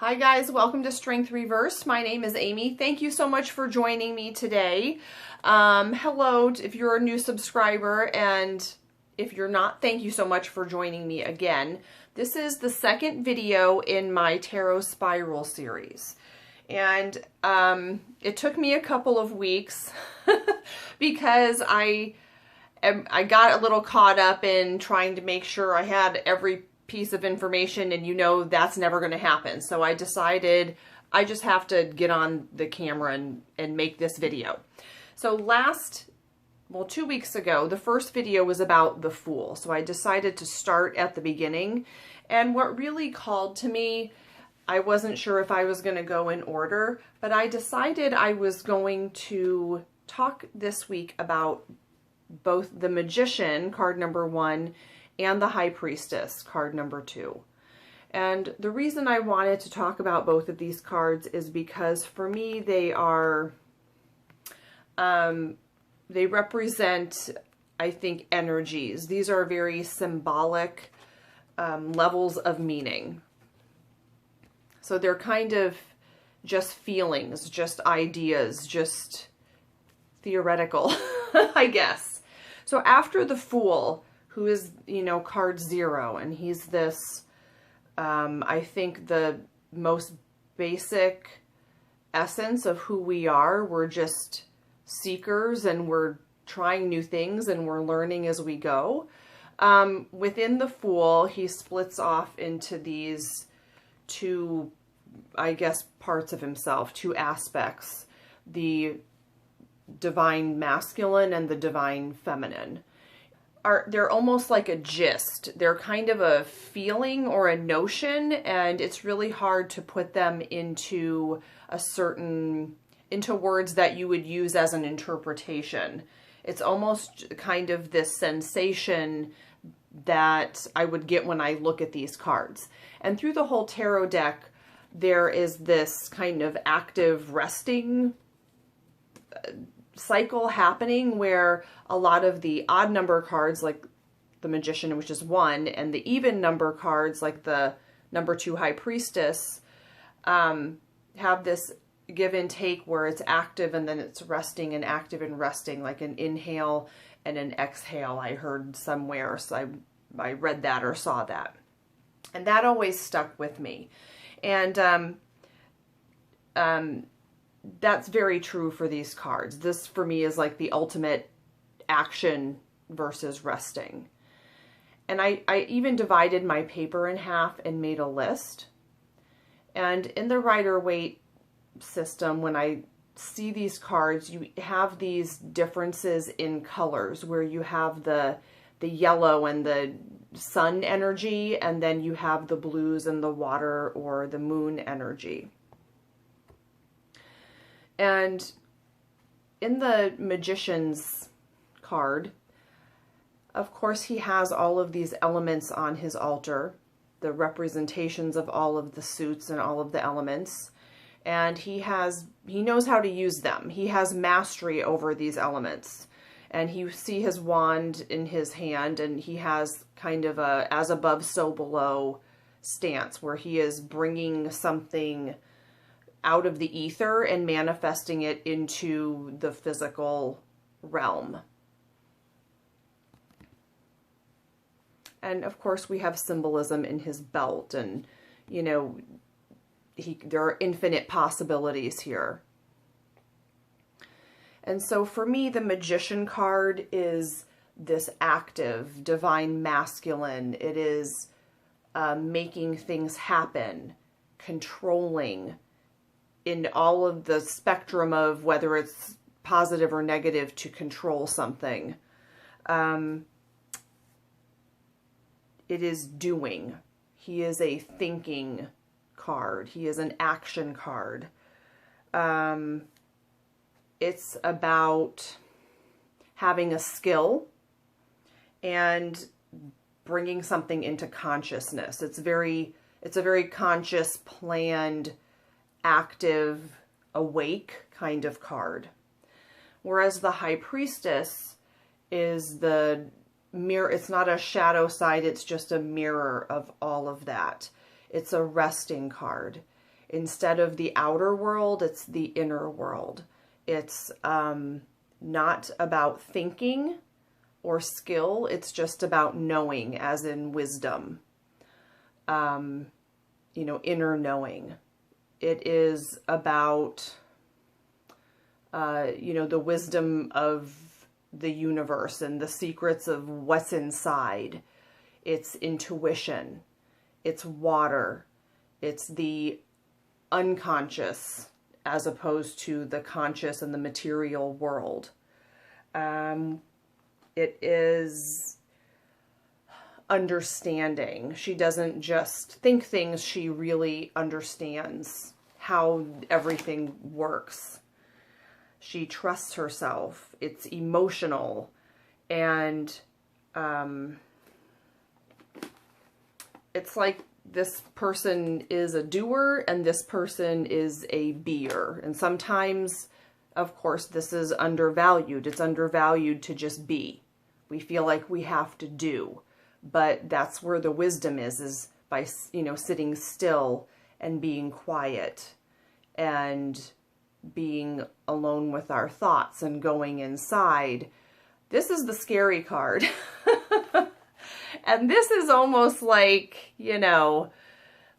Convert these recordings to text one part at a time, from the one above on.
Hi guys, welcome to Strength Reversed. My name is Amy. Thank you so much for joining me today. Hello, if you're a new subscriber, and if you're not, thank you so much for joining me again. This is the second video in my Tarot Spiral series. And it took me a couple of weeks because I got a little caught up in trying to make sure I had every piece of information, and you know that's never going to happen. So I decided I just have to get on the camera and make this video. So 2 weeks ago, the first video was about the Fool. So I decided to start at the beginning. And what really called to me, I wasn't sure if I was going to go in order, but I decided I was going to talk this week about both the Magician, card number 1, and the High Priestess, card number 2. And the reason I wanted to talk about both of these cards is because for me they are, they represent, I think, energies. These are very symbolic levels of meaning. So they're kind of just feelings, just ideas, just theoretical, I guess. So after the Fool, who is, you know, card 0, and he's this, I think the most basic essence of who we are. We're just seekers, and we're trying new things, and we're learning as we go. Within the Fool, he splits off into these two, I guess, parts of himself, two aspects, the divine masculine and the divine feminine. They're almost like a gist. They're kind of a feeling or a notion, and it's really hard to put them into into words that you would use as an interpretation. It's almost kind of this sensation that I would get when I look at these cards. And through the whole tarot deck, there is this kind of active resting cycle happening where a lot of the odd number cards, like the Magician, which is 1, and the even number cards, like the number 2 High Priestess, have this give and take where it's active and then it's resting, and active and resting, like an inhale and an exhale. I heard somewhere, so I read that or saw that. And that always stuck with me. And that's very true for these cards. This, for me, is like the ultimate action versus resting. And I even divided my paper in half and made a list. And in the Rider-Waite system, when I see these cards, you have these differences in colors, where you have the yellow and the sun energy, and then you have the blues and the water or the moon energy. And in the Magician's card, of course, he has all of these elements on his altar, the representations of all of the suits and all of the elements. And he knows how to use them. He has mastery over these elements. And you see his wand in his hand, and he has kind of a as above, so below stance, where he is bringing something out of the ether and manifesting it into the physical realm. And of course, we have symbolism in his belt, and, you know, there are infinite possibilities here. And so for me, the Magician card is this active, divine masculine. It is making things happen, controlling, in all of the spectrum of whether it's positive or negative, to control something. It is doing. He is a thinking card. He is an action card. It's about having a skill and bringing something into consciousness. It's a very conscious, planned, active, awake kind of card. Whereas the High Priestess is the mirror. It's not a shadow side, it's just a mirror of all of that. It's a resting card. Instead of the outer world, it's the inner world. It's not about thinking or skill. It's just about knowing, as in wisdom. You know, inner knowing. It is about, you know, the wisdom of the universe and the secrets of what's inside. It's intuition. It's water. It's the unconscious as opposed to the conscious and the material world. It is understanding. She doesn't just think things, she really understands how everything works. She trusts herself. It's emotional. And it's like this person is a doer and this person is a beer. And sometimes, of course, this is undervalued. It's undervalued to just be. We feel like we have to do. But that's where the wisdom is by, you know, sitting still and being quiet and being alone with our thoughts and going inside. This is the scary card. And this is almost like, you know,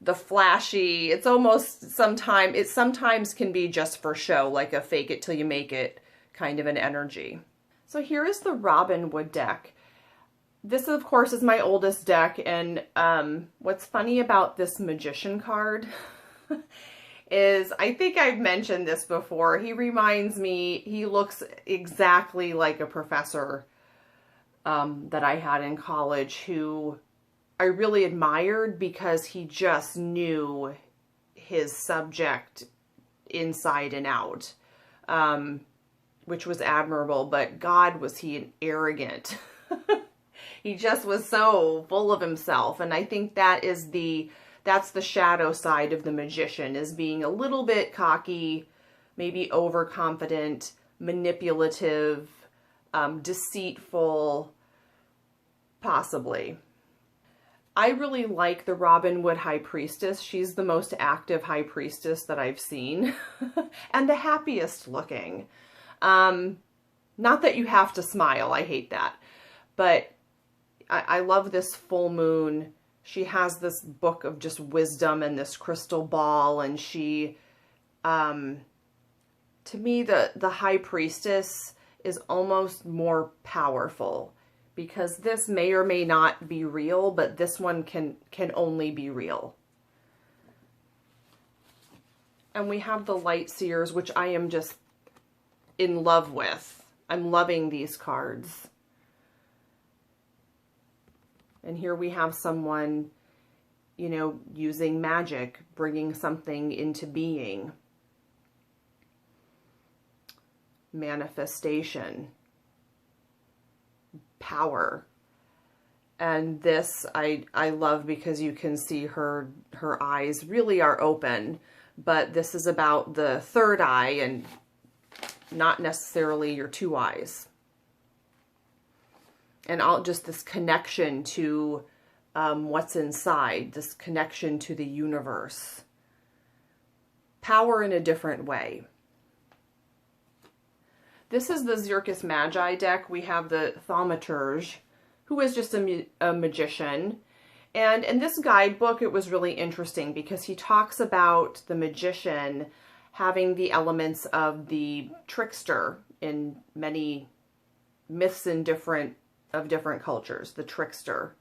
the flashy, it's almost sometimes can be just for show, like a fake it till you make it kind of an energy. So here is the Robin Wood deck. This, of course, is my oldest deck, and what's funny about this Magician card is, I think I've mentioned this before, he reminds me, he looks exactly like a professor that I had in college who I really admired because he just knew his subject inside and out, which was admirable, but God, was he arrogant. He just was so full of himself. And I think that's the shadow side of the magician, is being a little bit cocky, maybe overconfident, manipulative, deceitful, possibly. I really like the Robin Wood High Priestess. She's the most active High Priestess that I've seen and the happiest looking. Not that you have to smile. I hate that. But I love this full moon. She has this book of just wisdom and this crystal ball. And she, to me, the High Priestess is almost more powerful, because this may or may not be real, but this one can only be real. And we have the Light Seers, which I am just in love with. I'm loving these cards. And here we have someone, you know, using magic, bringing something into being. Manifestation. Power. And this I love because you can see her eyes really are open, but this is about the third eye and not necessarily your two eyes. And just this connection to what's inside, this connection to the universe. Power in a different way. This is the Circus Magi deck. We have the Thaumaturge, who is just a magician. And in this guidebook, it was really interesting because he talks about the magician having the elements of the trickster in many myths and different cultures. The trickster,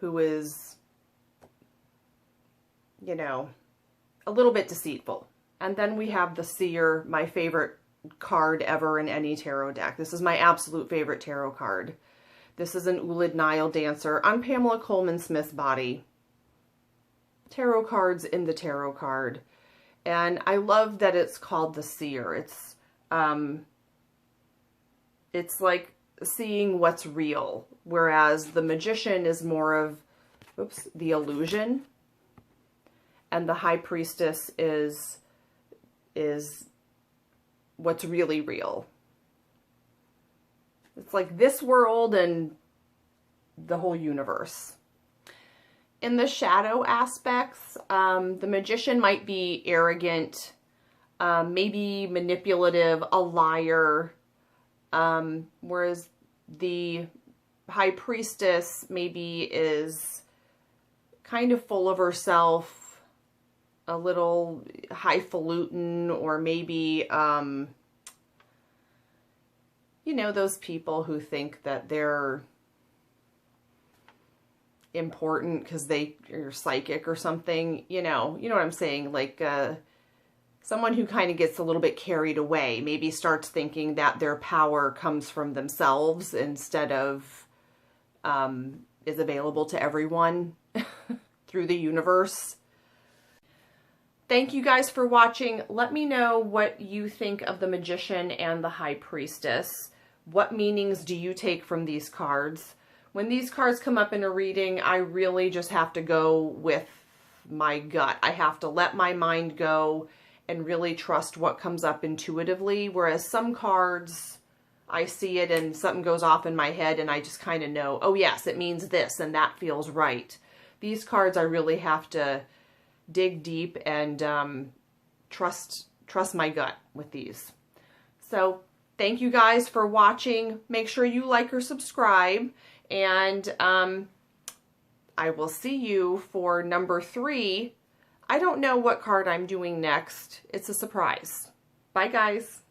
who is, you know, a little bit deceitful. And then we have the Seer, my favorite card ever in any tarot deck. This is my absolute favorite tarot card. This is an Oulad Nile dancer on Pamela Coleman Smith's body. Tarot cards in the tarot card. And I love that it's called the Seer. It's like seeing what's real, whereas the magician is more of, the illusion. And the High Priestess is what's really real. It's like this world and the whole universe. In the shadow aspects, the Magician might be arrogant, maybe manipulative, a liar, whereas the High Priestess maybe is kind of full of herself, a little highfalutin, or maybe, you know, those people who think that they're important because they are psychic or something, you know what I'm saying? Like, someone who kind of gets a little bit carried away, maybe starts thinking that their power comes from themselves instead of, is available to everyone through the universe. Thank you guys for watching. Let me know what you think of the Magician and the High Priestess. What meanings do you take from these cards? When these cards come up in a reading, I really just have to go with my gut. I have to let my mind go and really trust what comes up intuitively. Whereas some cards, I see it and something goes off in my head and I just kind of know, oh yes, it means this and that feels right. These cards, I really have to dig deep and trust my gut with these. So thank you guys for watching. Make sure you like or subscribe. And I will see you for number 3. I don't know what card I'm doing next. It's a surprise. Bye, guys.